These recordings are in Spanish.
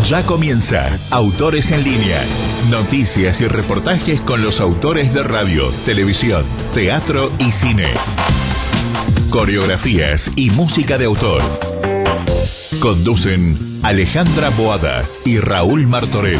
Ya comienza Autores en Línea. Noticias y reportajes con los autores de radio, televisión, teatro y cine. Coreografías y música de autor. Conducen Alejandra Boada y Raúl Martorell.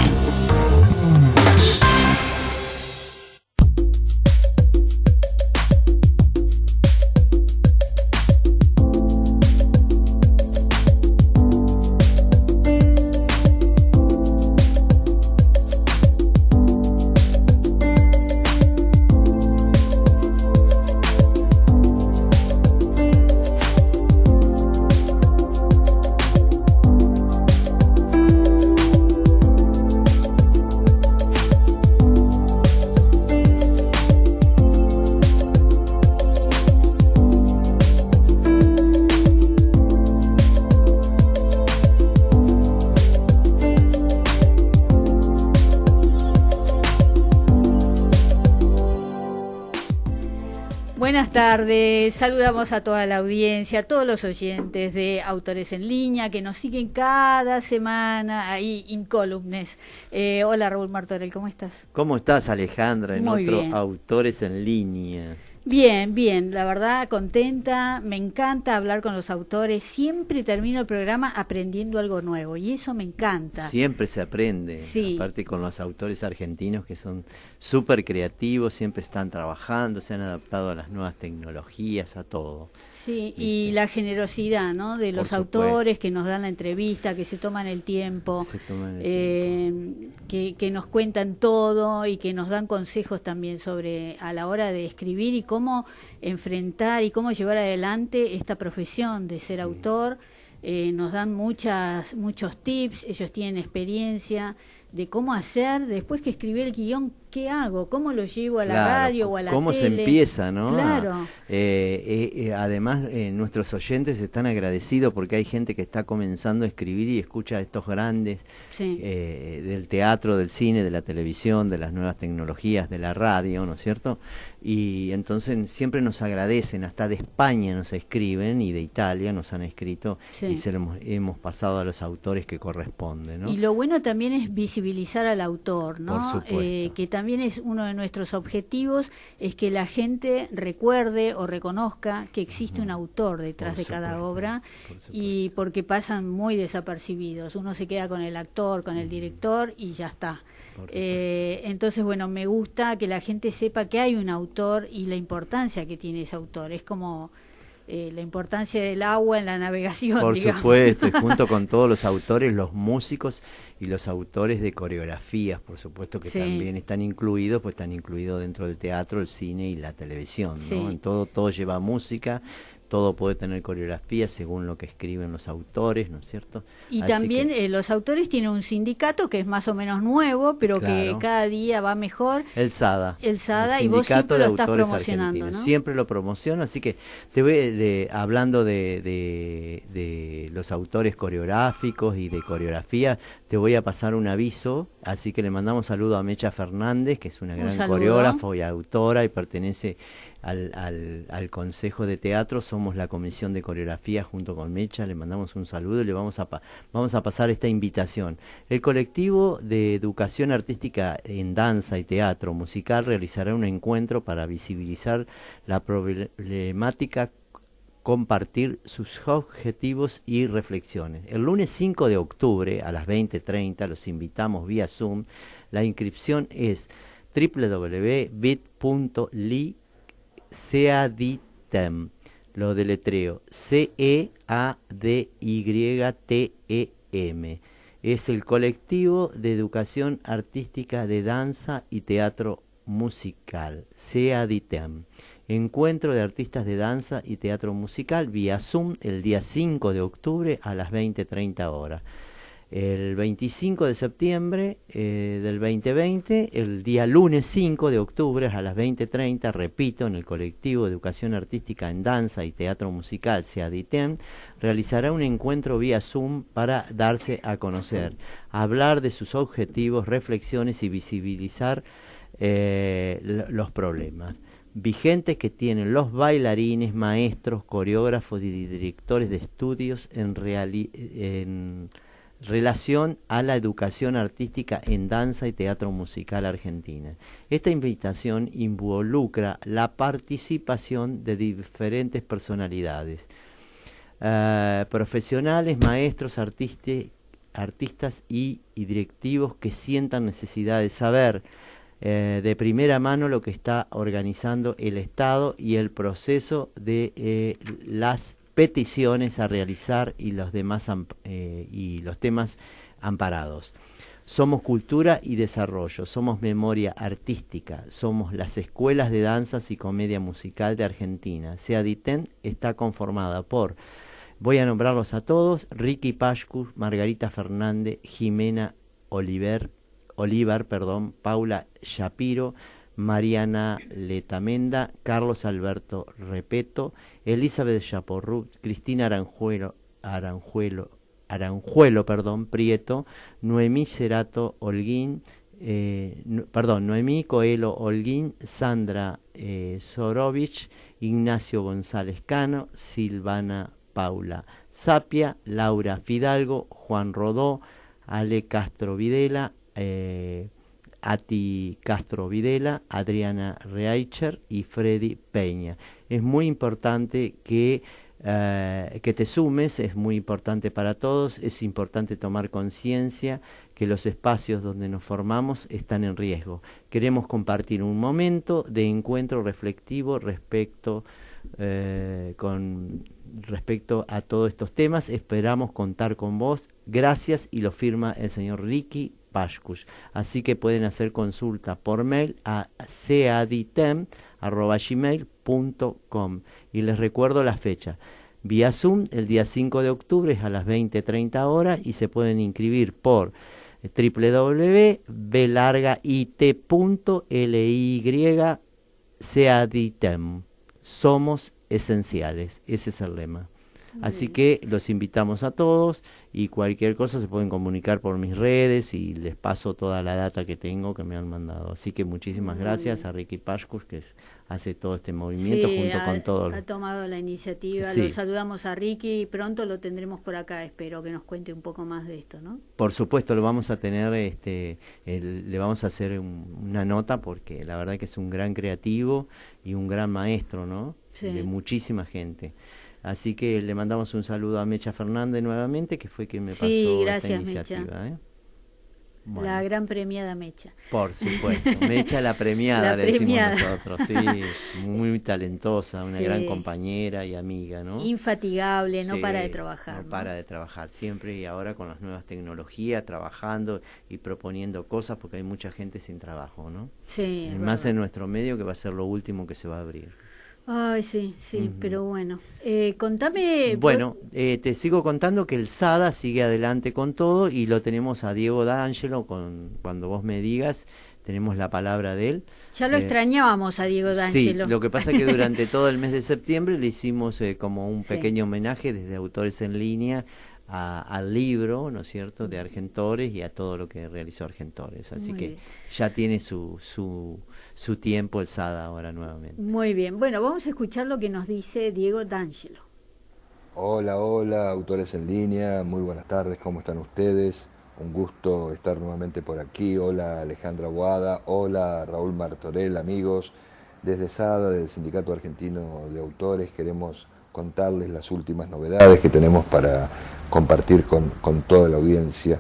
Buenas tardes, saludamos a toda la audiencia, a todos los oyentes de Autores en Línea que nos siguen cada semana ahí incólumes. Hola Raúl Martorell, ¿cómo estás? ¿Cómo estás, Alejandra, en Muy otro bien. Autores en Línea? Bien, bien, la verdad contenta, me encanta hablar con los autores, siempre termino el programa aprendiendo algo nuevo y eso me encanta. Siempre se aprende, Sí. aparte con los autores argentinos que son súper creativos, siempre están trabajando, se han adaptado a las nuevas tecnologías, a todo. Sí, y la generosidad, ¿no? De los Por supuesto. autores que nos dan la entrevista, que se toman el tiempo, Se toman el que nos cuentan todo y que nos dan consejos también sobre a la hora de escribir y cómo enfrentar y cómo llevar adelante esta profesión de ser autor. Nos dan muchos tips, ellos tienen experiencia de cómo hacer, después que escribí el guión, ¿qué hago? ¿Cómo lo llevo a la radio o a la cómo tele? se empieza, ¿no? Claro. Además, nuestros oyentes están agradecidos porque hay gente que está comenzando a escribir y escucha a estos grandes Sí. del teatro, del cine, de la televisión, de las nuevas tecnologías, de la radio, ¿no es cierto? Y entonces siempre nos agradecen, hasta de España nos escriben y de Italia nos han escrito, Sí. y se lo hemos pasado a los autores que corresponden, ¿no? Y lo bueno también es visibilizar al autor, ¿no? Por supuesto. Que también es uno de nuestros objetivos, es que la gente recuerde o reconozca que existe un autor detrás Por de cada supuesto, obra, por supuesto. y porque pasan muy desapercibidos. Uno se queda con el actor, con el director y ya está. Por supuesto. Entonces, bueno, me gusta que la gente sepa que hay un autor y la importancia que tiene ese autor. Es como la importancia del agua en la navegación, Por digamos. supuesto, y junto con todos los autores, los músicos y los autores de coreografías, por supuesto que Sí. también están incluidos, pues están incluidos dentro del teatro, el cine y la televisión, ¿no? Sí. En todo lleva música, todo puede tener coreografía según lo que escriben los autores, ¿no es cierto? Y Así también que los autores tienen un sindicato que es más o menos nuevo, pero que Claro. cada día va mejor. el SADA. El SADA, el y vos Sindicato siempre de lo estás Autores promocionando, Argentinos. ¿no? Siempre lo promociono, así que hablando de los autores coreográficos y de coreografía, te voy a pasar un aviso, así que le mandamos saludo a Mecha Fernández, que es una Un gran saludo. coreógrafa y autora y pertenece al Consejo de Teatro. Somos la Comisión de Coreografía junto con Mecha, le mandamos un saludo y le vamos a pasar esta invitación. El colectivo de educación artística en danza y teatro musical realizará un encuentro para visibilizar la problemática, compartir sus objetivos y reflexiones. El lunes 5 de octubre a las 20:30 los invitamos vía Zoom. La inscripción es www.bit.ly/seadytem. Lo deletreo CEADYTEM. Es el colectivo de educación artística de danza y teatro musical, CEADYTEM. Encuentro de artistas de danza y teatro musical vía Zoom el día 5 de octubre a las 20:30 horas. El 25 de septiembre del 2020, el día lunes 5 de octubre a las 20:30, repito, en el colectivo de educación artística en danza y teatro musical, CEADYTEM, realizará un encuentro vía Zoom para darse a conocer, hablar de sus objetivos, reflexiones y visibilizar los problemas vigentes que tienen los bailarines, maestros, coreógrafos y directores de estudios en relación a la educación artística en danza y teatro musical argentina. Esta invitación involucra la participación de diferentes personalidades, profesionales, maestros, artistas y directivos que sientan necesidad de saber de primera mano lo que está organizando el Estado y el proceso de las peticiones a realizar y los demás y los temas amparados. Somos cultura y desarrollo, somos memoria artística, somos las escuelas de danzas y comedia musical de Argentina. SEADITEM está conformada por, voy a nombrarlos a todos: Ricky Pashkus, Margarita Fernández, Jimena Oliver, Paula Shapiro, Mariana Letamenda, Carlos Alberto Repeto, Elizabeth Chaporrut, Cristina Aranjuelo, Prieto, Noemí Cerato Holguín, Noemí Coelho Holguín, Sandra Sorovich, Ignacio González Cano, Silvana Paula Sapia, Laura Fidalgo, Juan Rodó, Ale Castro Videla, Ati Castro Videla, Adriana Reicher y Freddy Peña. Es muy importante que te sumes, es muy importante para todos, es importante tomar conciencia que los espacios donde nos formamos están en riesgo. Queremos compartir un momento de encuentro reflectivo respecto a todos estos temas. Esperamos contar con vos. Gracias, y lo firma el señor Ricky Pashkus. Así que pueden hacer consulta por mail a seaditem@gmail.com. Y les recuerdo la fecha. Vía Zoom, el día 5 de octubre es a las 20:30 horas, y se pueden inscribir por www.it.ly seaditem. Somos esenciales, ese es el lema. Así que los invitamos a todos, y cualquier cosa se pueden comunicar por mis redes y les paso toda la data que tengo que me han mandado. Así que muchísimas gracias a Ricky Pashkus, que hace todo este movimiento junto con todos. Ha tomado la iniciativa. Sí. Lo saludamos a Ricky y pronto lo tendremos por acá. Espero que nos cuente un poco más de esto, ¿no? Por supuesto, lo vamos a tener, le vamos a hacer una nota, porque la verdad que es un gran creativo y un gran maestro, ¿no? Sí. De muchísima gente. Así que le mandamos un saludo a Mecha Fernández nuevamente, que fue quien me pasó esta iniciativa. Mecha. Bueno. La gran premiada Mecha. Por supuesto, Mecha la premiada, le decimos nosotros, sí, muy talentosa, una gran compañera y amiga, ¿no? Infatigable, no para de trabajar. No para de trabajar, siempre, y ahora con las nuevas tecnologías, trabajando y proponiendo cosas, porque hay mucha gente sin trabajo, ¿no? Sí. Más en nuestro medio, que va a ser lo último que se va a abrir. Ay, sí, pero bueno. Contame... Bueno, te sigo contando que el SADA sigue adelante con todo, y lo tenemos a Diego D'Angelo, cuando vos me digas, tenemos la palabra de él. Ya lo extrañábamos a Diego D'Angelo. Sí, lo que pasa es que durante todo el mes de septiembre le hicimos como un pequeño homenaje desde Autores en Línea al libro, ¿no es cierto?, de Argentores, y a todo lo que realizó Argentores. Así que ya tiene su tiempo el SADA ahora nuevamente. Muy bien. Bueno, vamos a escuchar lo que nos dice Diego D'Angelo. Hola, Autores en Línea, muy buenas tardes, ¿cómo están ustedes? Un gusto estar nuevamente por aquí. Hola Alejandra Boada, hola Raúl Martorell, amigos. Desde SADA, del Sindicato Argentino de Autores, queremos contarles las últimas novedades que tenemos para compartir con toda la audiencia.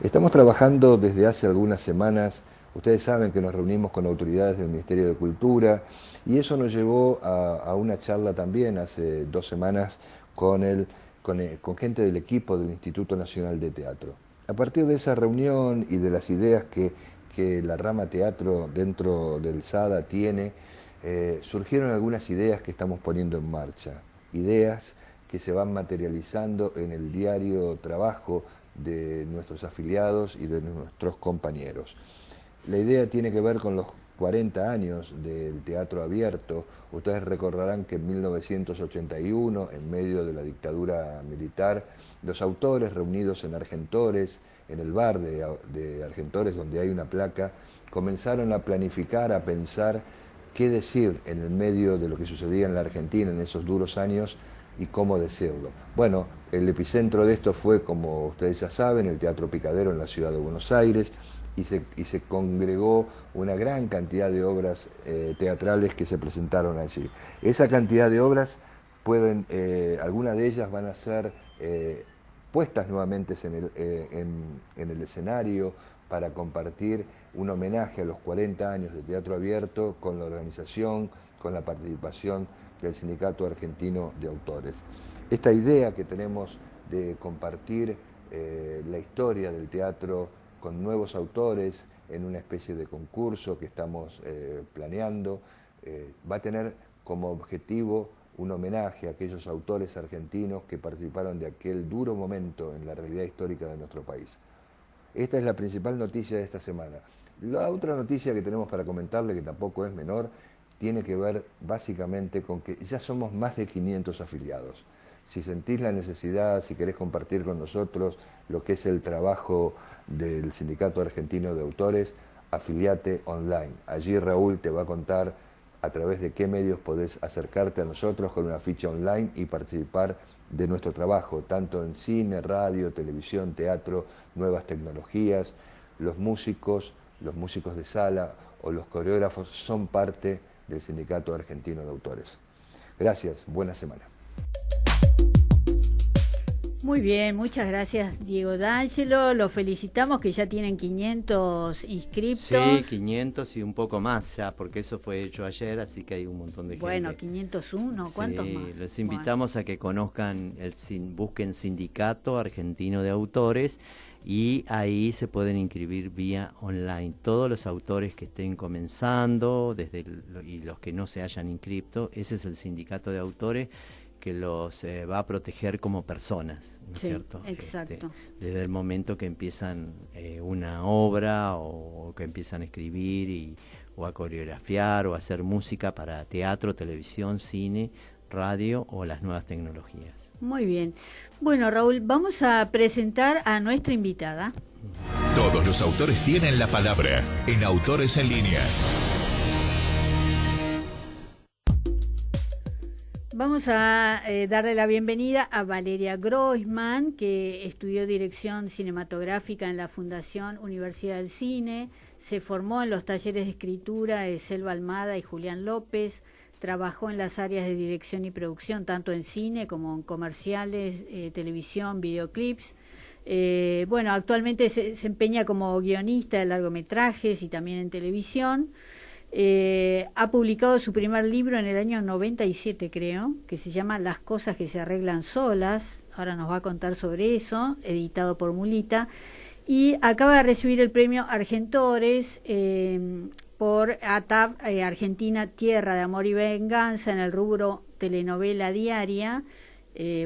Estamos trabajando desde hace algunas semanas. Ustedes saben que nos reunimos con autoridades del Ministerio de Cultura, y eso nos llevó a una charla también hace 2 semanas con gente del equipo del Instituto Nacional de Teatro. A partir de esa reunión y de las ideas que la rama teatro dentro del SADA tiene, surgieron algunas ideas que estamos poniendo en marcha. Ideas que se van materializando en el diario trabajo de nuestros afiliados y de nuestros compañeros. La idea tiene que ver con los 40 años del teatro abierto. Ustedes recordarán que en 1981, en medio de la dictadura militar, los autores reunidos en Argentores, en el bar de Argentores, donde hay una placa, comenzaron a planificar, a pensar qué decir en el medio de lo que sucedía en la Argentina en esos duros años y cómo decirlo. Bueno, el epicentro de esto fue, como ustedes ya saben, el Teatro Picadero en la ciudad de Buenos Aires, y se congregó una gran cantidad de obras teatrales que se presentaron allí. Esa cantidad de obras algunas de ellas van a ser puestas nuevamente en el escenario para compartir un homenaje a los 40 años de Teatro Abierto con la organización, con la participación del Sindicato Argentino de Autores. Esta idea que tenemos de compartir la historia del teatro con nuevos autores en una especie de concurso que estamos planeando, va a tener como objetivo un homenaje a aquellos autores argentinos que participaron de aquel duro momento en la realidad histórica de nuestro país. Esta es la principal noticia de esta semana. La otra noticia que tenemos para comentarle, que tampoco es menor, tiene que ver básicamente con que ya somos más de 500 afiliados. Si sentís la necesidad, si querés compartir con nosotros lo que es el trabajo del Sindicato Argentino de Autores, afiliate online. Allí Raúl te va a contar a través de qué medios podés acercarte a nosotros con una ficha online y participar de nuestro trabajo, tanto en cine, radio, televisión, teatro, nuevas tecnologías. Los músicos de sala o los coreógrafos son parte del Sindicato Argentino de Autores. Gracias, buena semana. Muy bien, muchas gracias Diego D'Angelo, los felicitamos que ya tienen 500 inscriptos. Sí, 500 y un poco más ya, porque eso fue hecho ayer, así que hay un montón de gente. Bueno, 501, ¿cuántos sí, más? Les invitamos a que conozcan, busquen Sindicato Argentino de Autores y ahí se pueden inscribir vía online. Todos los autores que estén comenzando y los que no se hayan inscrito, ese es el Sindicato de Autores que los va a proteger como personas, ¿no es cierto? Exacto. Desde el momento que empiezan una obra o que empiezan a escribir o a coreografiar o a hacer música para teatro, televisión, cine, radio o las nuevas tecnologías. Muy bien. Bueno, Raúl, vamos a presentar a nuestra invitada. Todos los autores tienen la palabra en Autores en Línea. Vamos a darle la bienvenida a Valeria Groisman, que estudió dirección cinematográfica en la Fundación Universidad del Cine, se formó en los talleres de escritura de Selva Almada y Julián López, trabajó en las áreas de dirección y producción, tanto en cine como en comerciales, televisión, videoclips. Bueno, actualmente se empeña como guionista de largometrajes y también en televisión. Ha publicado su primer libro en el año 97, creo, que se llama Las cosas que se arreglan solas. Ahora nos va a contar sobre eso, editado por Mulita. Y acaba de recibir el premio Argentores por ATAB Argentina, Tierra de Amor y Venganza, en el rubro telenovela diaria,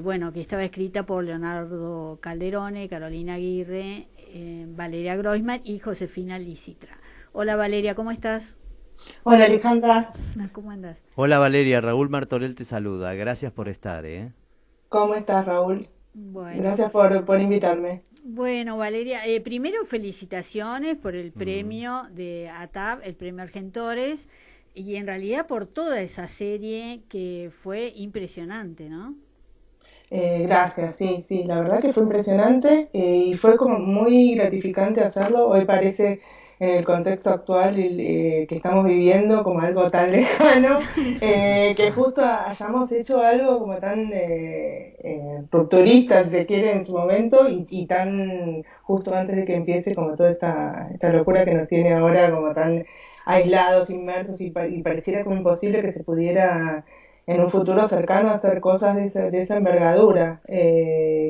bueno, que estaba escrita por Leonardo Calderone, Carolina Aguirre, Valeria Groisman y Josefina Licitra. Hola Valeria, ¿cómo estás? Hola Alejandra. ¿Cómo andás? Hola Valeria, Raúl Martorell te saluda, gracias por estar. ¿Cómo estás, Raúl? Bueno. Gracias por invitarme. Bueno, Valeria, primero felicitaciones por el premio de ATAB, el premio Argentores, y en realidad por toda esa serie que fue impresionante, ¿no? Gracias, sí, la verdad que fue impresionante y fue como muy gratificante hacerlo. Hoy parece en el contexto actual que estamos viviendo como algo tan lejano, que justo hayamos hecho algo como tan rupturista, si se quiere, en su momento y tan justo antes de que empiece como toda esta locura que nos tiene ahora como tan aislados, inmersos y pareciera como imposible que se pudiera en un futuro cercano hacer cosas de esa envergadura,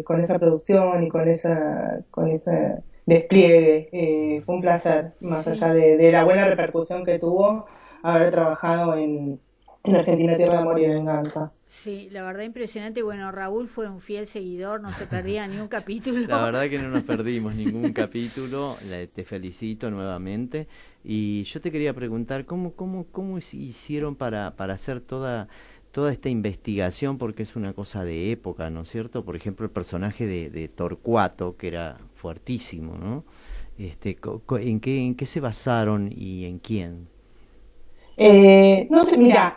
con esa producción y con ese despliegue. Fue un placer, más allá de la buena repercusión que tuvo haber trabajado en Argentina, Tierra de Amor y Venganza. Sí, la verdad impresionante. Bueno, Raúl fue un fiel seguidor, no se perdía ni un capítulo. La verdad que no nos perdimos ningún capítulo, te felicito nuevamente. Y yo te quería preguntar, ¿cómo hicieron para hacer toda esta investigación? Porque es una cosa de época, ¿no es cierto? Por ejemplo, el personaje de Torcuato, que era fuertísimo, ¿no? ¿En qué se basaron y en quién? No sé, mira,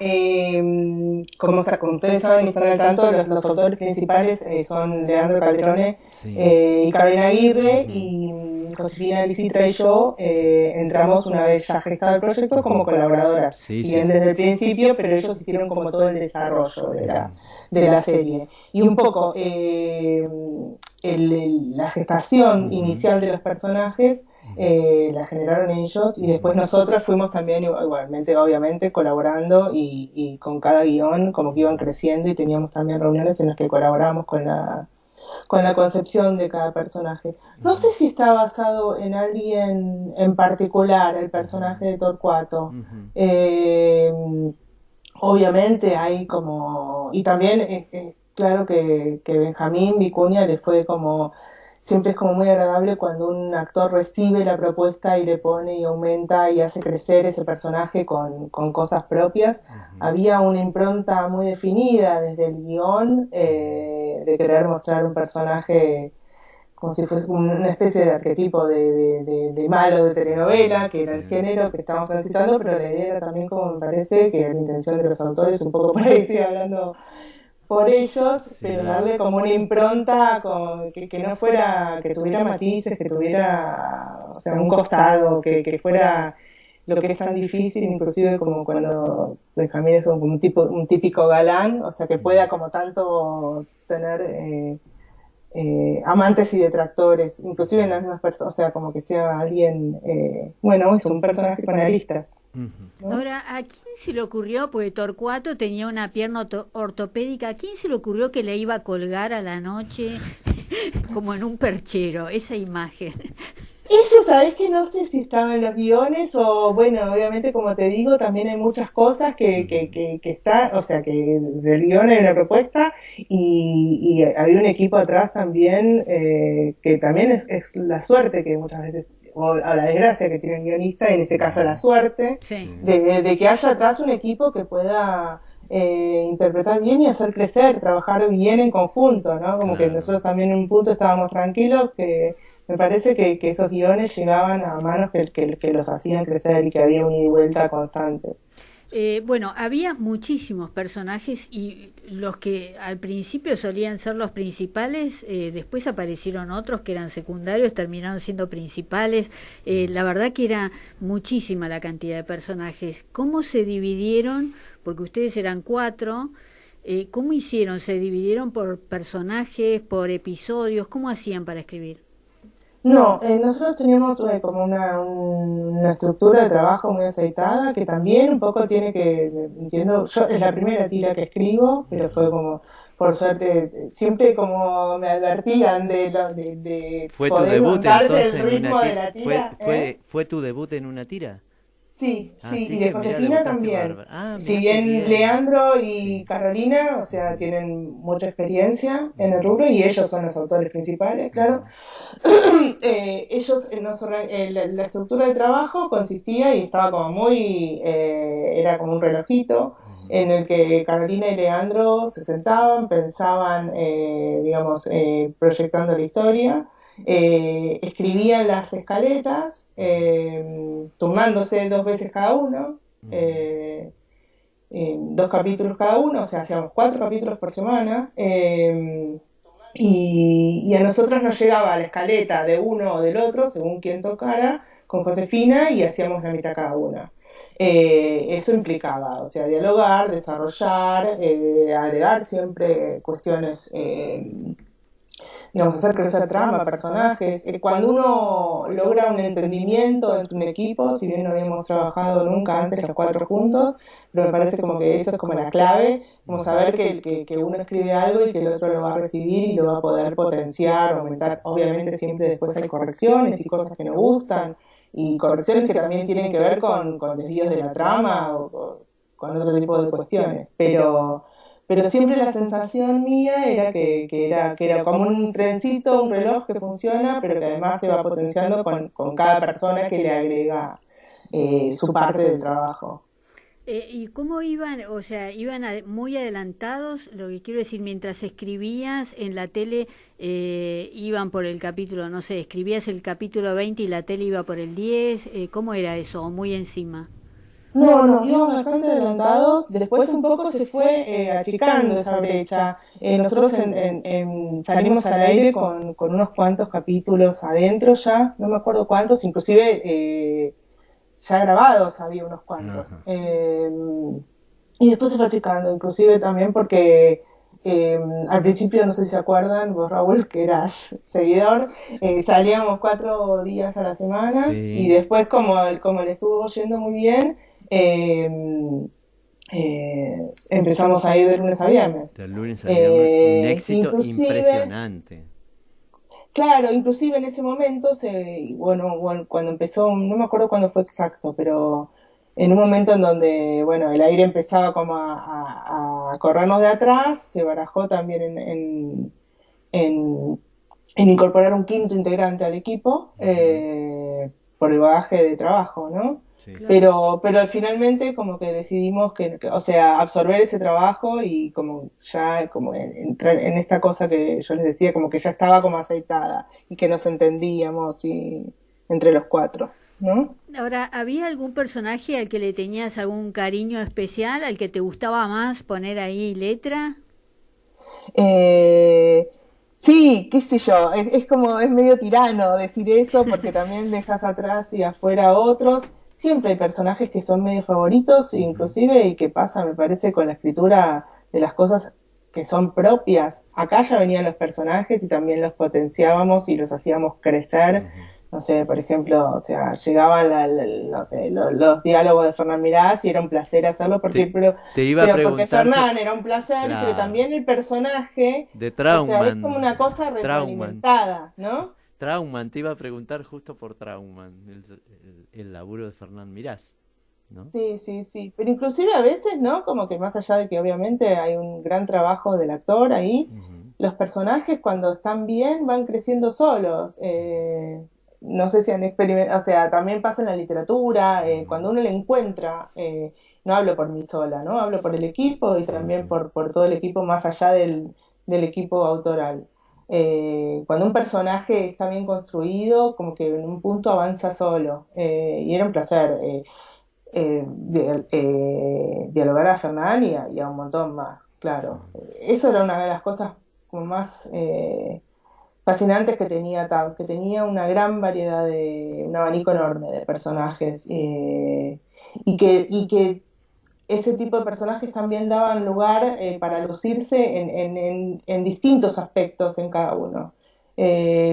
como ustedes saben y están al tanto, los autores principales son Leandro Calderone Sí. y Carolina Aguirre, Ujú. y Josefina Licitra y yo entramos una vez ya gestado el proyecto como colaboradoras, Sí, si sí, bien sí. desde el principio, pero ellos hicieron como todo el desarrollo Ujú. de la serie. Y un poco la gestación Ujú. inicial de los personajes Ujú. la generaron ellos y después Ujú. nosotros fuimos también igualmente, obviamente, colaborando y con cada guión como que iban creciendo y teníamos también reuniones en las que colaborábamos con la concepción de cada personaje. No sé Ujú. si está basado en alguien en particular, el Ujú. personaje de Torcuato. Ujú. Eh, Obviamente hay como, y también es claro que Benjamín Vicuña le fue como, siempre es como muy agradable cuando un actor recibe la propuesta y le pone y aumenta y hace crecer ese personaje con cosas propias. Ujú. Había una impronta muy definida desde el guión de querer mostrar un personaje como si fuese una especie de arquetipo de malo de telenovela, que era Sí. el género que estábamos transitando, pero la idea era también, como me parece, que era la intención de los autores, un poco por ahí estoy hablando por ellos, pero Sí. darle como una impronta que no fuera, que tuviera matices, que tuviera, o sea, un costado, que fuera lo que es tan difícil, inclusive como cuando Benjamín es un típico galán, o sea, que Ujú. pueda como tanto tener amantes y detractores, inclusive en las mismas personas, o sea, como que sea alguien, bueno, es un personaje con aristas, Ujú. ¿no? Ahora, ¿a quién se le ocurrió? Porque Torcuato tenía una pierna ortopédica. ¿A quién se le ocurrió que le iba a colgar a la noche como en un perchero esa imagen? Eso, sabes que no sé si estaba en los guiones o, bueno, obviamente, como te digo, también hay muchas cosas Ujú. que está, o sea, que del guión hay una propuesta y había un equipo atrás también que también es la suerte que muchas veces, o a la desgracia que tiene el guionista, en este caso la Ujú. suerte, Sí. Sí. de que haya atrás un equipo que pueda interpretar bien y hacer crecer, trabajar bien en conjunto, ¿no? Como que Claro. nosotros también en un punto estábamos tranquilos que me parece que esos guiones llegaban a manos que los hacían crecer y que había un ida y vuelta constante. Bueno, había muchísimos personajes y los que al principio solían ser los principales, después aparecieron otros que eran secundarios, terminaron siendo principales. La verdad que era muchísima la cantidad de personajes. ¿Cómo se dividieron? Porque ustedes eran 4. ¿Cómo hicieron? ¿Se dividieron por personajes, por episodios? ¿Cómo hacían para escribir? No, nosotros teníamos como una estructura de trabajo muy aceitada que también un poco tiene que, entiendo, yo es la primera tira que escribo, pero fue Ujú. como, por suerte, siempre como me advertían de ¿Fue tu poder debut bancarse el entonces en una ritmo de tira? la tira, ¿eh? ¿Fue tu debut en una tira? Sí, sí, y Así de que mirá, Josefina debutaste también. bárbaro. Ah, Si mirá qué bien bien. Leandro y Sí. Carolina, o sea, Ujú. tienen mucha experiencia en el Ujú. rubro y ellos son los autores principales, claro, Ujú. ellos, la estructura de trabajo consistía y estaba como muy, era como un relojito Ujú. en el que Carolina y Leandro se sentaban, pensaban, digamos, proyectando la historia, escribían las escaletas, turnándose 2 veces cada uno, Ujú. eh, 2 capítulos cada uno, o sea, hacíamos 4 capítulos por semana. Y a nosotros nos llegaba la escaleta de uno o del otro, según quien tocara, con Josefina y hacíamos la mitad cada una. Eso implicaba, o sea, dialogar, desarrollar, agregar siempre cuestiones digamos, hacer crecer trama, personajes. Cuando uno logra un entendimiento entre un equipo, si bien no habíamos trabajado nunca antes los 4 juntos, pero me parece como que eso es como la clave, como Ujú. saber que uno escribe algo y que el otro lo va a recibir y lo va a poder potenciar, aumentar. Obviamente siempre después hay correcciones y cosas que no gustan, y correcciones que también tienen que ver con desvíos de la trama o con otro tipo de cuestiones. Pero siempre la sensación mía era que era como un trencito, un reloj que funciona, pero que además se va potenciando con cada persona que le agrega su parte del trabajo. ¿Y cómo iban? O sea, iban muy adelantados, lo que quiero decir, mientras escribías en la tele, iban por el capítulo, no sé, escribías el capítulo 20 y la tele iba por el 10, ¿cómo era eso? ¿O muy encima? No, íbamos bastante adelantados. Después un poco se fue achicando esa brecha. Nosotros salimos al aire con unos cuantos capítulos adentro ya, no me acuerdo cuántos, inclusive ya grabados había unos cuantos. Ajá. Y después se fue achicando, inclusive también porque al principio, no sé si se acuerdan, vos Raúl, que eras seguidor, salíamos 4 días a la semana y Sí, después como le estuvo yendo muy bien, eh, empezamos a ir de lunes a viernes. del lunes a viernes, un éxito Inclusive, impresionante. claro, inclusive en ese momento, bueno, cuando empezó, no me acuerdo cuándo fue exacto, pero en un momento en donde, bueno, el aire empezaba como a corrernos de atrás, se barajó también en, en incorporar un quinto integrante al equipo Ujú. por el bagaje de trabajo, ¿no? Sí, sí. Claro. Pero finalmente como que decidimos o sea, absorber ese trabajo y como ya como entrar en esta cosa que yo les decía, como que ya estaba como aceitada y que nos entendíamos y entre los cuatro, ¿no? Ahora, ¿había algún personaje al que le tenías algún cariño especial, al que te gustaba más poner ahí letra? Eh, sí, qué sé yo, es como, es medio tirano decir eso porque también dejas atrás y afuera a otros. Siempre hay personajes que son medio favoritos, Ujú. inclusive, y que pasa, me parece, con la escritura de las cosas que son propias. Acá ya venían los personajes y también los potenciábamos y los hacíamos crecer. Ujú. No sé, por ejemplo, o sea, llegaban no sé, los diálogos de Fernán Mirás y era un placer hacerlo porque, Te, te iba a pero porque preguntar, Fernán era un placer, pero claro, también el personaje, de o sea, es como Trauman, una cosa Trauman, retroalimentada, ¿no? Trauman, te iba a preguntar justo por Trauman, el laburo de Fernán Mirás, ¿no? Sí, sí, sí, pero inclusive a veces, ¿no? Como que más allá de que obviamente hay un gran trabajo del actor ahí, Ujú. los personajes cuando están bien van creciendo solos. No sé si han experimentado, o sea, también pasa en la literatura, Ujú. cuando uno le encuentra, no hablo por mí sola, ¿no? Hablo por el equipo y Sí, también sí. por todo el equipo más allá del equipo autoral. Cuando un personaje está bien construido, como que en un punto avanza solo. Y era un placer. Dialogar a Fernán y a un montón más, Sí. claro. Eso era una de las cosas como más fascinantes que tenía TAB, que tenía una gran variedad un abanico enorme de personajes y que ese tipo de personajes también daban lugar para lucirse en distintos aspectos en cada uno.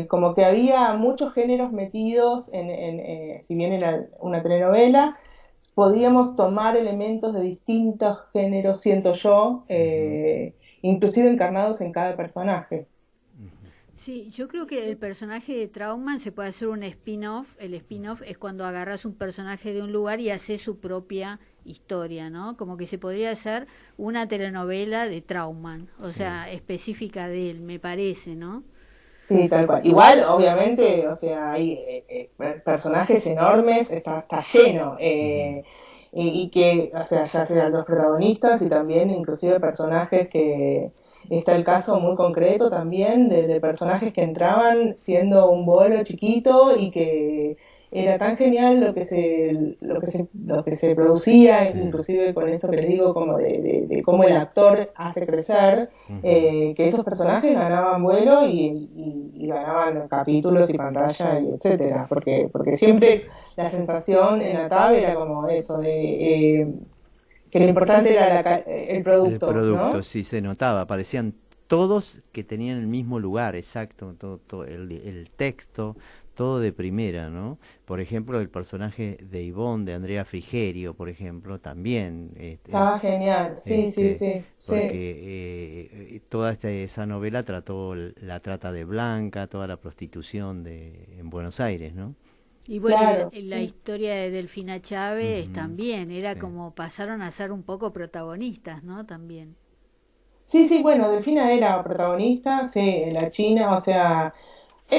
Como que había muchos géneros metidos si bien era una telenovela, podíamos tomar elementos de distintos géneros, siento yo, Ujú. inclusive encarnados en cada personaje. Ujú. Sí, yo creo que el personaje de Trauman se puede hacer un spin-off. El spin-off es cuando agarras un personaje de un lugar y haces su propia historia, ¿no? Como que se podría hacer una telenovela de Trauman, o Sí. sea, específica de él, me parece, ¿no? Sí, tal cual. Igual, obviamente, o sea, hay personajes enormes, está lleno. Ujú. Y que, o sea, ya sean los protagonistas y también inclusive personajes que está el caso muy concreto también de personajes que entraban siendo un bolo chiquito y que era tan genial lo que se producía, Sí. inclusive con esto que les digo, como de cómo el actor hace crecer, Ujú. que esos personajes ganaban vuelo y ganaban capítulos y pantalla y etcétera, porque siempre la sensación en la tab era como eso, que lo importante era el El producto, producto, ¿no? sí se notaba, parecían todos que tenían el mismo lugar, exacto, todo el texto, todo de primera, ¿no? Por ejemplo, el personaje de Ivonne, de Andrea Frigerio, por ejemplo, también, Estaba genial, sí, sí, este, sí, sí. porque toda esa novela trató la trata de Blanca, toda la prostitución en Buenos Aires, ¿no? Y bueno, Claro, y la sí. historia de Delfina Chávez Ujú. también, era Sí. como pasaron a ser un poco protagonistas, ¿no? También. Sí, sí, bueno, Delfina era protagonista, sí, la China, o sea,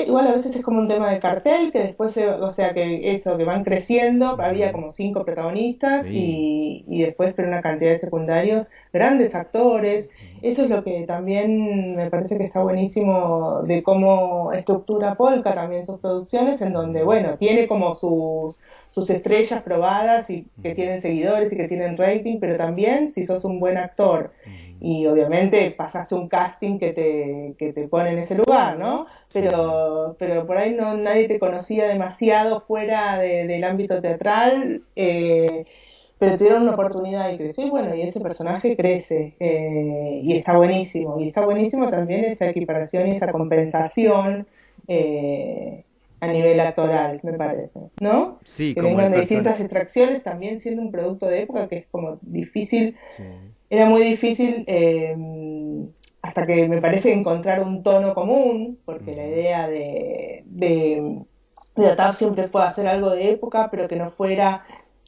igual a veces es como un tema de cartel, que después, o sea, que eso, que van creciendo, había como 5 protagonistas Sí. y después, pero una cantidad de secundarios, grandes actores. Eso es lo que también me parece que está buenísimo de cómo estructura Polka también sus producciones, en donde, bueno, tiene como sus estrellas probadas y que tienen seguidores y que tienen rating, pero también si sos un buen actor y obviamente pasaste un casting que te pone en ese lugar, ¿no? Sí. Pero por ahí no nadie te conocía demasiado fuera del ámbito teatral, pero tuvieron una oportunidad y creció y bueno, y ese personaje crece y está buenísimo. Y está buenísimo también esa equiparación y esa compensación a nivel actoral, me parece, ¿no? Sí, Que como el vengan de personaje. distintas extracciones, también siendo un producto de época que es como difícil, Sí. era muy difícil hasta que me parece encontrar un tono común, porque la idea de Atar siempre fue hacer algo de época, pero que no fuera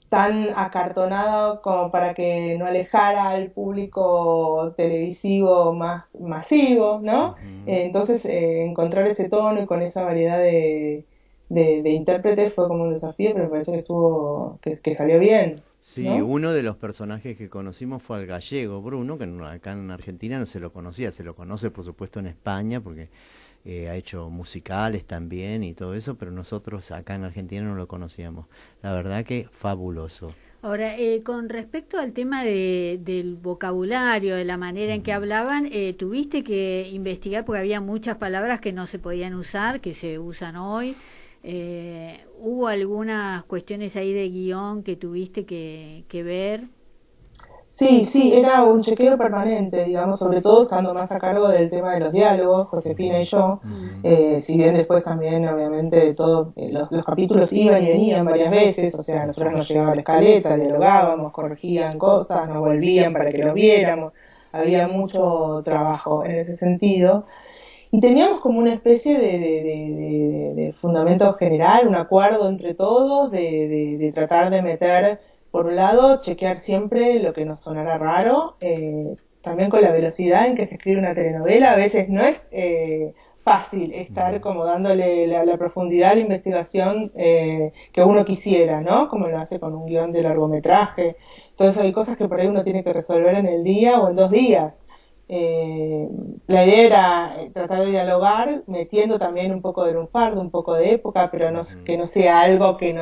tan acartonado como para que no alejara al público televisivo más masivo, ¿no? Entonces, encontrar ese tono y con esa variedad de intérpretes fue como un desafío, pero me parece que estuvo, que salió bien, Sí, ¿no? uno de los personajes que conocimos fue al gallego Bruno, que acá en Argentina no se lo conocía, se lo conoce por supuesto en España, porque ha hecho musicales también y todo eso, pero nosotros acá en Argentina no lo conocíamos. La verdad que fabuloso. Ahora, con respecto al tema del vocabulario, de la manera en que hablaban, tuviste que investigar porque había muchas palabras que no se podían usar, que se usan hoy. ¿Hubo algunas cuestiones ahí de guión que tuviste que ver? Sí, sí, era un chequeo permanente, digamos, sobre todo estando más a cargo del tema de los diálogos, Josefina y yo, si bien después también, obviamente, todos los capítulos iban y venían varias veces, o sea, nosotros nos llegaba la escaleta, dialogábamos, corregían cosas, nos volvían para que los viéramos, había mucho trabajo en ese sentido, y teníamos como una especie de fundamento general, un acuerdo entre todos, de tratar de meter, por un lado, chequear siempre lo que nos sonara raro, también con la velocidad en que se escribe una telenovela, a veces no es fácil estar como dándole la profundidad a la investigación que uno quisiera, ¿no? Como lo hace con un guión de largometraje. Entonces hay cosas que por ahí uno tiene que resolver en el día o en 2 días. Eh, la idea era tratar de dialogar, metiendo también un poco de lunfardo, un poco de época, pero no, que no sea algo que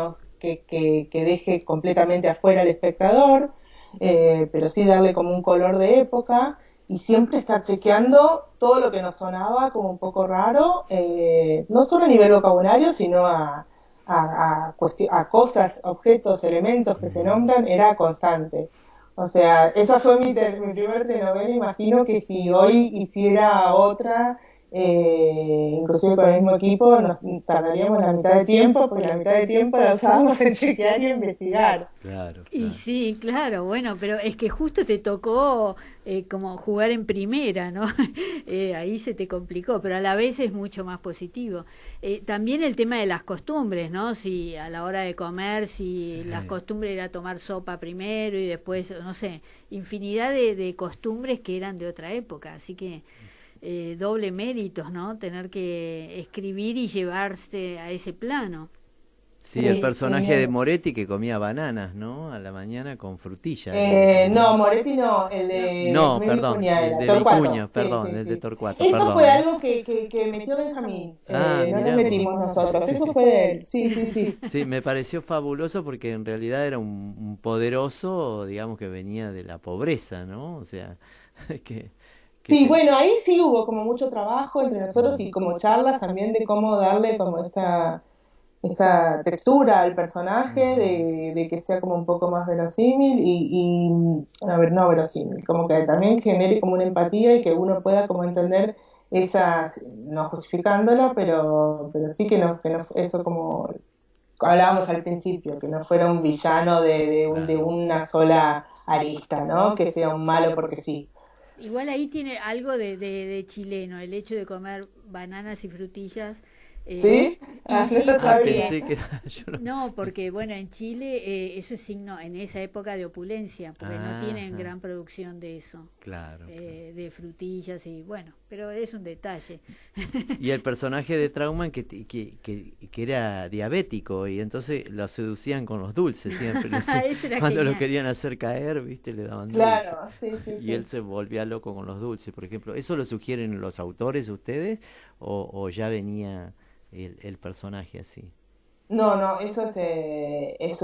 deje completamente afuera al espectador, pero sí darle como un color de época y siempre estar chequeando todo lo que nos sonaba como un poco raro, no solo a nivel vocabulario, sino a cosas, objetos, elementos que se nombran, era constante. O sea, esa fue mi primer telenovela. Imagino que si hoy hiciera otra, inclusive con el mismo equipo, nos tardaríamos la mitad de tiempo, porque la mitad de tiempo la usábamos en chequear y investigar. Claro, Y claro. sí, claro, bueno, pero es que justo te tocó como jugar en primera, ¿no? Ahí se te complicó, pero a la vez es mucho más positivo. También el tema de las costumbres, ¿no? Si a la hora de comer, si Sí. las costumbres era tomar sopa primero y después, no sé, infinidad de costumbres que eran de otra época, así que doble méritos, ¿no? Tener que escribir y llevarse a ese plano. Sí, el Sí, personaje de Moretti que comía bananas, ¿no? A la mañana con frutilla. no, Moretti no, el No, de No, Mil perdón, Vicuña el era, de Torcuato, Vicuña, sí, perdón, sí, el de sí. Torcuato, Eso perdón, fue ¿eh? algo que metió Benjamín, Ah, no lo mirá vos. metimos nosotros, Sí, eso sí. fue de él, sí, sí, sí. Sí, me pareció fabuloso porque en realidad era un poderoso, digamos, que venía de la pobreza, ¿no? O sea, que, que Sí, te... bueno, ahí sí hubo como mucho trabajo entre nosotros y como charlas también de cómo darle como esta textura al personaje, de que sea como un poco más verosímil a ver, no verosímil, como que también genere como una empatía y que uno pueda como entender esas, no justificándola, pero sí que no eso como hablábamos al principio, que no fuera un villano de Claro. una sola arista, ¿no? Que sea un malo porque sí. igual ahí tiene algo de chileno, el hecho de comer bananas y frutillas ¿Sí? Sí, No sabía. Pensé que era yo. no, porque bueno, en Chile eso es signo en esa época de opulencia, porque no tienen Ajá. gran producción de eso, Claro, claro. de frutillas y bueno, pero es un detalle. Y el personaje de Trauman que era diabético y entonces lo seducían con los dulces siempre. Eso era Cuando lo genial. querían hacer caer, viste, le daban dulces. Claro, sí, sí, Y él sí. se volvía loco con los dulces, por ejemplo. ¿Eso lo sugieren los autores ustedes o ya venía el personaje así? No, no, eso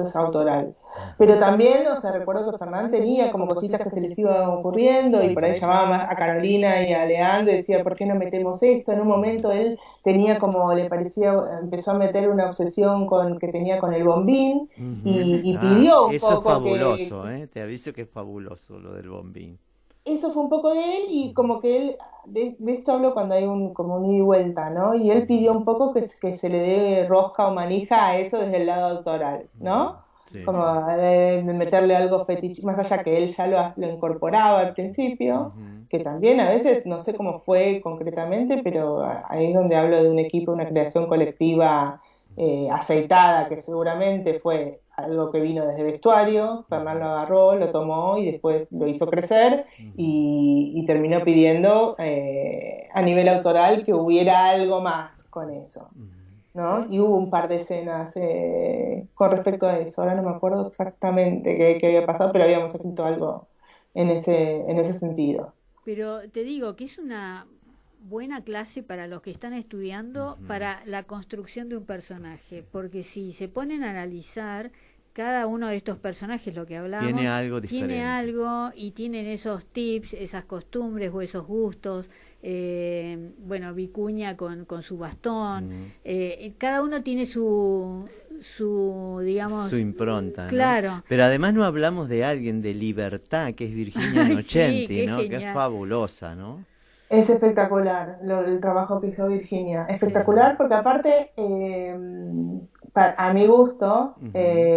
es autoral. Pero también, o sea, recuerdo que Fernán tenía como cositas que se les iban ocurriendo y por ahí llamaba más a Carolina y a Leandro y decía, ¿por qué no metemos esto? En un momento él tenía como, le parecía, empezó a meter una obsesión que tenía con el bombín Ujú. y Ah, pidió un eso es poco fabuloso, ¿eh? Te aviso que es fabuloso lo del bombín. eso fue un poco de él y como que él, de esto hablo cuando hay como un ida y vuelta, ¿no? Y él pidió un poco que se le dé rosca o manija a eso desde el lado autoral, ¿no? Sí, Como sí. de meterle algo fetiche, más allá que él ya lo incorporaba al principio, Ujú. que también a veces, no sé cómo fue concretamente, pero ahí es donde hablo de un equipo, una creación colectiva aceitada, que seguramente fue algo que vino desde vestuario, Fernán lo agarró, lo tomó y después lo hizo crecer y terminó pidiendo a nivel autoral que hubiera algo más con eso, ¿no? Y hubo un par de escenas con respecto a eso, ahora no me acuerdo exactamente qué había pasado, pero habíamos escrito algo en ese sentido. Pero te digo que es una buena clase para los que están estudiando para la construcción de un personaje, porque si se ponen a analizar cada uno de estos personajes, lo que Tiene hablamos, algo tiene diferente. algo y tienen esos tips, esas costumbres o esos gustos. Bueno, Vicuña con su bastón, cada uno tiene su, Su digamos, impronta, ¿no? claro. Pero además no hablamos de alguien de Libertad, que es Virginia Ay, sí, Innocenti, qué ¿no? Que es genial. fabulosa, ¿no? Es espectacular el trabajo que hizo Virginia. Sí. Espectacular porque aparte, a mi gusto, Ujú.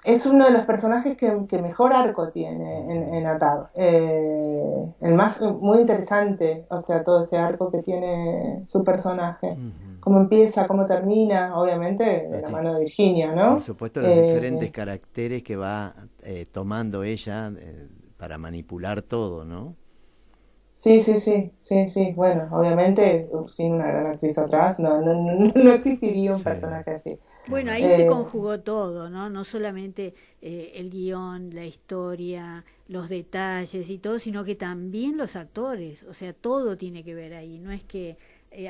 es uno de los personajes que mejor arco tiene en Atab. El más, muy interesante, o sea, todo ese arco que tiene su personaje. Ujú. Cómo empieza, cómo termina, obviamente de Los la di- mano de Virginia, por ¿no? supuesto, los diferentes caracteres que va tomando ella para manipular todo, ¿no? Sí, sí, sí, sí, sí. Bueno, obviamente sin una gran actriz atrás no existiría un Sí, personaje así. Bueno, claro. ahí se Eh, conjugó todo, ¿no? No solamente el guión, la historia, los detalles y todo, sino que también los actores. O sea, todo tiene que ver ahí. No es que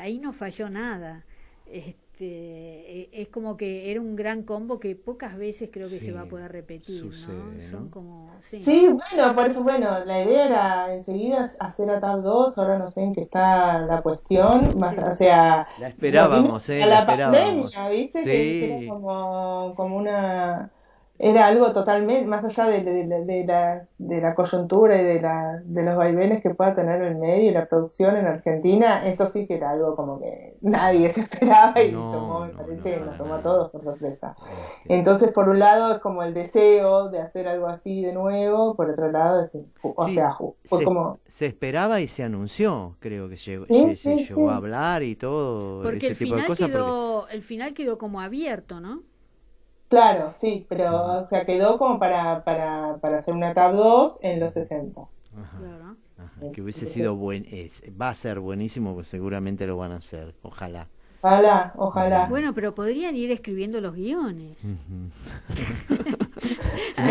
ahí no falló nada. Es como que era un gran combo que pocas veces creo que se va a Sí, poder repetir, ¿no? sucede, Son ¿no? como, sí. sí, bueno, por eso, bueno, la idea era enseguida hacer a Tab 2, ahora no sé en qué está la cuestión, más, o Sí. sea, La volvimos esperábamos, a la la esperábamos. pandemia, ¿viste? Que era Sí, como una, era algo totalmente, más allá de la coyuntura y de los vaivenes que pueda tener el medio y la producción en Argentina, esto sí que era algo como que nadie se esperaba y tomó, no, me no, no, parece, nos para tomó a nada. todos por sorpresa. Este, Entonces, por un lado es como el deseo de hacer algo así de nuevo, por otro lado, o sí, sea, fue como, se esperaba y se anunció, creo que sí, se sí, llegó a sí, hablar y todo Porque ese tipo de cosas, porque el final quedó como abierto, ¿no? claro, sí, pero ujú, o sea, quedó como para hacer una Tab 2 en los ujú, 60. ajá, Claro. ajá, que hubiese Entonces, sido va a ser buenísimo, pues seguramente lo van a hacer, ojalá. ojalá, Ujú, ojalá. Bueno, pero podrían ir escribiendo los guiones. ujú. Sí,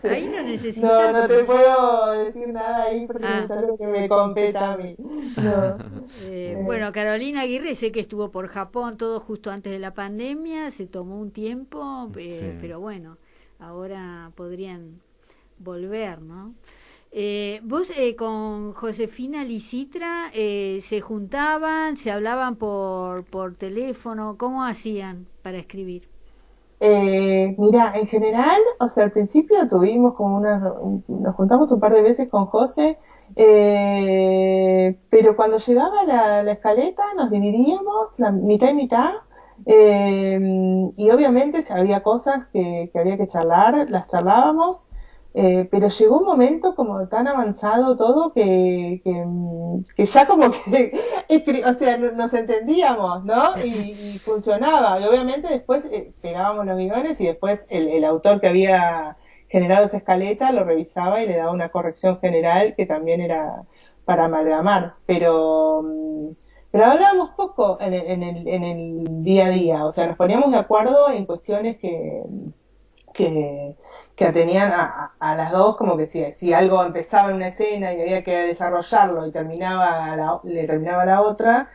Ahí no No, necesitan no te puedo decir nada ahí porque Ah, es algo que me competa a mí. No. bueno, Carolina Aguirre sé que estuvo por Japón todo justo antes de la pandemia, se tomó un tiempo, sí. pero bueno, ahora podrían volver, ¿no? Vos con Josefina Licitra se juntaban, se hablaban por teléfono, ¿cómo hacían para escribir? Mira, en general, o sea, al principio tuvimos como nos juntamos un par de veces con José, pero cuando llegaba la escaleta nos dividíamos, la mitad y mitad, y obviamente si había cosas que había que charlar, las charlábamos, pero llegó un momento como tan avanzado todo que ya como que, o sea, nos entendíamos, ¿no? Y funcionaba. Y obviamente después pegábamos los guiones y después el autor que había generado esa escaleta lo revisaba y le daba una corrección general que también era para amalgamar. Pero hablábamos poco en el día a día, o sea, nos poníamos de acuerdo en cuestiones que, que atenían a las dos, como que si algo empezaba en una escena y había que desarrollarlo y le terminaba a la otra,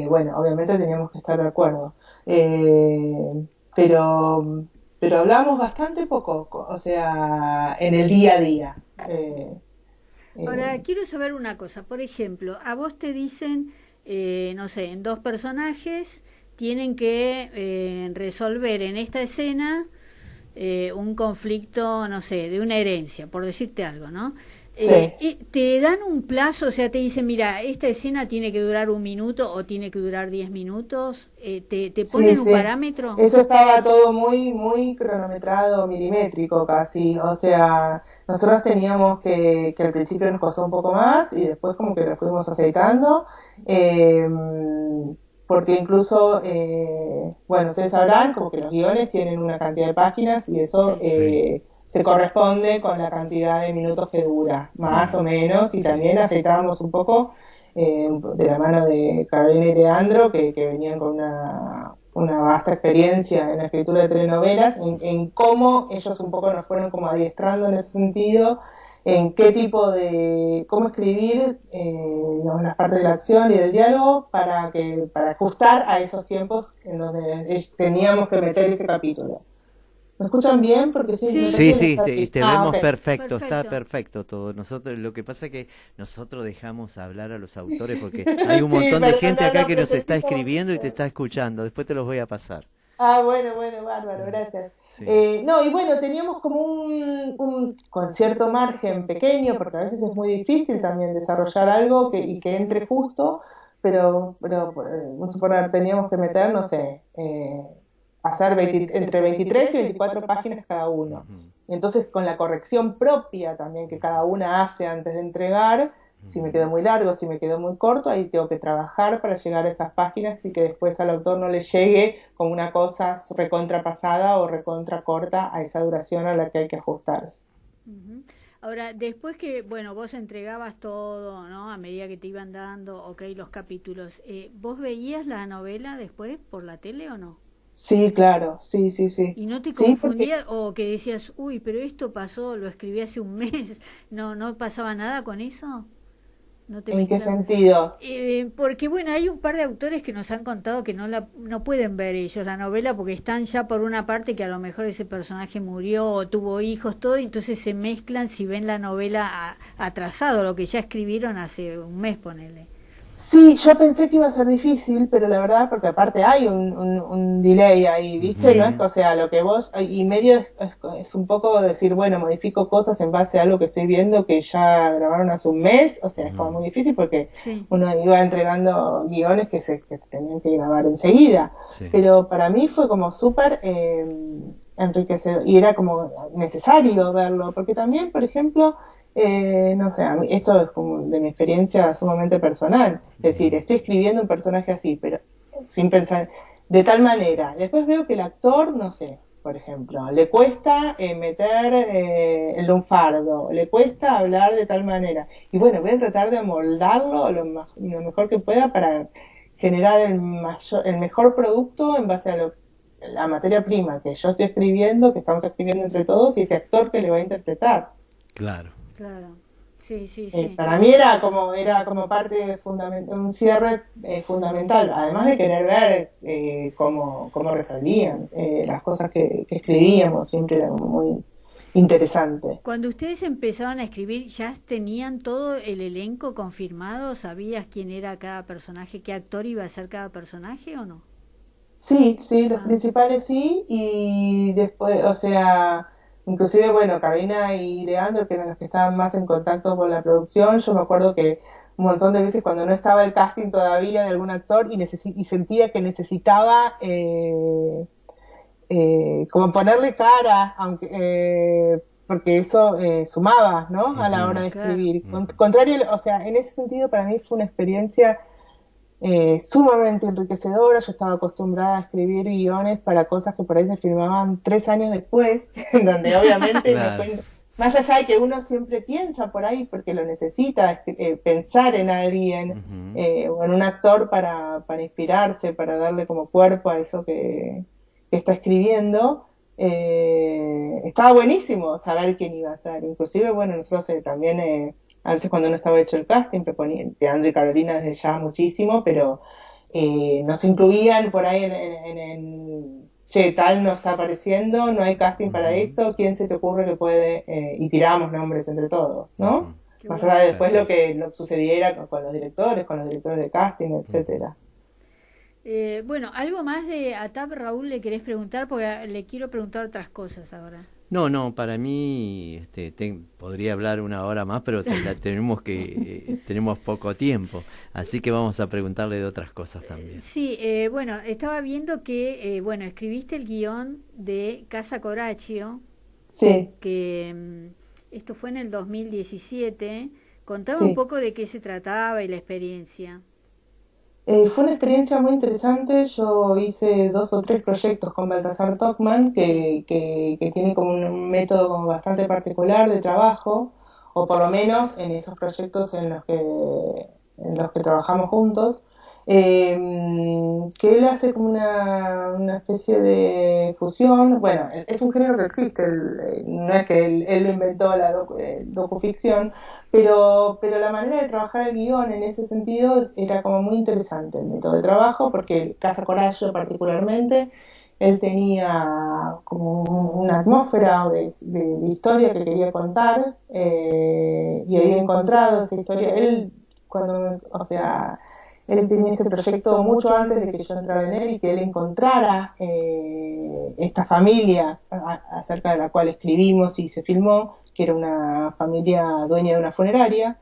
bueno, obviamente teníamos que estar de acuerdo. Pero, pero hablamos bastante poco, o sea, en el día a día. Ahora, quiero saber una cosa. Por ejemplo, a vos te dicen, no sé, en dos personajes tienen que resolver en esta escena un conflicto, no sé, de una herencia, por decirte algo, ¿no? Sí. Te dan un plazo, o sea, te dicen, mira, esta escena tiene que durar 1 minuto o tiene que durar 10 minutos, te Sí, ponen un sí. parámetro. Eso estaba todo muy, muy cronometrado, milimétrico casi. O sea, nosotros teníamos que al principio nos costó un poco más y después como que lo fuimos aceitando. Eh, Porque incluso, bueno, ustedes sabrán como que los guiones tienen una cantidad de páginas y eso Sí. Sí. se corresponde con la cantidad de minutos que dura, más o menos, y Sí. también aceitábamos un poco de la mano de Carolina y Leandro, que venían con una vasta experiencia en la escritura de telenovelas, en cómo ellos un poco nos fueron como adiestrando en ese sentido, en qué tipo cómo escribir digamos, las partes de la acción y del diálogo para ajustar a esos tiempos en donde teníamos que meter ese capítulo. ¿Me escuchan bien? Porque sí, no sé Sí, Sí, si sí, está así. te Ah, vemos ok. perfecto, está perfecto. perfecto todo. Nosotros, lo que pasa es que nosotros dejamos hablar a los autores porque hay un Sí, montón de perdón, gente no, acá no, que nos está necesito... escribiendo y te está escuchando. Después te los voy a pasar. Ah, bueno, bueno, bárbaro, gracias. Sí. No, y bueno, teníamos como con cierto margen pequeño, porque a veces es muy difícil también desarrollar algo y que entre justo, pero vamos a suponer, teníamos que meter, no sé, hacer entre 23 y 24 páginas cada uno. Ujú, Entonces, con la corrección propia también que cada una hace antes de entregar, si me ujú. quedó muy largo, si me quedó muy corto, ahí tengo que trabajar para llegar a esas páginas y que después al autor no le llegue como una cosa recontrapasada o recontra corta a esa duración a la que hay que ajustarse. Ujú. Ahora, después que, bueno, vos entregabas todo, ¿no? A medida que te iban dando, ok, los capítulos, ¿vos veías la novela después por la tele o no? Sí, claro, sí, sí, sí. ¿Y no te Sí, porque confundías o que decías, uy, pero esto pasó, lo escribí hace un mes, no pasaba nada con eso? ¿No te ¿en qué mezclaba? sentido? Porque bueno, hay un par de autores que nos han contado que no pueden ver ellos la novela porque están ya por una parte que a lo mejor ese personaje murió o tuvo hijos, todo, y entonces se mezclan si ven la novela atrasado, lo que ya escribieron hace un mes, ponele. Sí, yo pensé que iba a ser difícil, pero la verdad, porque aparte hay un delay ahí, ¿viste? No es, Sí. Ujú. o sea, lo que vos, y medio es un poco decir, bueno, modifico cosas en base a algo que estoy viendo que ya grabaron hace un mes, o sea, es como Ujú. muy difícil porque Sí. uno iba entregando guiones que se tenían que grabar enseguida, Sí. pero para mí fue como súper enriquecedor y era como necesario verlo, porque también, por ejemplo, no sé, a mí, esto es como de mi experiencia sumamente personal. Es decir, Ujú. estoy escribiendo un personaje así, pero sin pensar de tal manera. Después veo que el actor, no sé, por ejemplo, le cuesta meter el lunfardo, le cuesta hablar de tal manera. Y bueno, voy a tratar de amoldarlo lo mejor que pueda para generar el mejor producto en base a la materia prima que yo estoy escribiendo, que estamos escribiendo entre todos, y ese actor que le va a interpretar. Claro. Claro. Sí, sí, sí. Para mí era como parte fundamental, un cierre fundamental, además de querer ver cómo resolvían las cosas que escribíamos, siempre era muy interesante. Cuando ustedes empezaron a escribir, ¿ya tenían todo el elenco confirmado? ¿Sabías quién era cada personaje, qué actor iba a ser cada personaje o no? Sí, sí, los Ah, principales sí, y después, o sea, inclusive, bueno, Carolina y Leandro, que eran los que estaban más en contacto con la producción, yo me acuerdo que un montón de veces cuando no estaba el casting todavía de algún actor y sentía que necesitaba como ponerle cara, aunque porque eso sumaba, ¿no? A la hora de Claro. escribir. Contrario, o sea, en ese sentido para mí fue una experiencia sumamente enriquecedora. Yo estaba acostumbrada a escribir guiones para cosas que por ahí se filmaban 3 años después, en donde obviamente me Claro. cuento, más allá de que uno siempre piensa por ahí porque lo necesita, pensar en alguien Ujú. o en un actor para inspirarse, para darle como cuerpo a eso que está escribiendo. Estaba buenísimo saber quién iba a ser. Inclusive, bueno, nosotros también a veces cuando no estaba hecho el casting, Leandro y Carolina desde ya muchísimo, pero nos incluían por ahí che, tal no está apareciendo, no hay casting para Ujú. esto, ¿quién se te ocurre que puede? Y tiramos nombres entre todos, ¿no? Ujú. Qué Más allá bueno. de después lo Perfecto. que lo sucediera con los directores de casting, Ujú. etcétera. Bueno, algo más de ATAP, Raúl, le querés preguntar, porque le quiero preguntar otras cosas ahora. No, no, para mí podría hablar una hora más, pero tenemos poco tiempo, así que vamos a preguntarle de otras cosas también. Sí, bueno, estaba viendo que, bueno, escribiste el guión de Casa Coracio, Sí, que esto fue en el 2017. Contame un sí. poco de qué se trataba y la experiencia. Fue una experiencia muy interesante. Yo hice 2 o 3 proyectos con Baltasar Tocman, Sí. que tiene como un método como bastante particular de trabajo, o por lo menos en esos proyectos en los que trabajamos juntos, que él hace como una especie de fusión. Bueno, es un género que existe, no es que él lo inventó la docuficción, pero la manera de trabajar el guión en ese sentido era como muy interesante el método de trabajo, porque Casa Coraggio particularmente, él tenía como una atmósfera de historia que quería contar, y había encontrado esta historia. Él, o sea, él tenía este proyecto mucho antes de que yo entrara en él y que él encontrara esta familia acerca de la cual escribimos y se filmó, que era una familia dueña de una funeraria.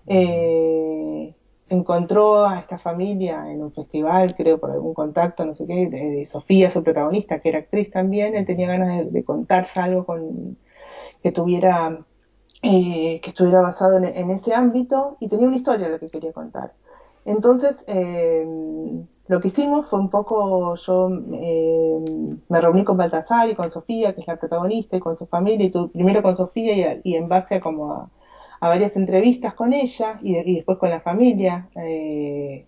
eh, Encontró a esta familia en un festival, creo por algún contacto, no sé qué, de Sofía, su protagonista, que era actriz también. Él tenía ganas de contar algo que tuviera, que estuviera basado en ese ámbito, y tenía una historia lo que quería contar. Entonces, lo que hicimos fue un poco, yo me reuní con Baltasar y con Sofía, que es la protagonista, y con su familia, primero con Sofía y en base a varias entrevistas con ella y después con la familia, que,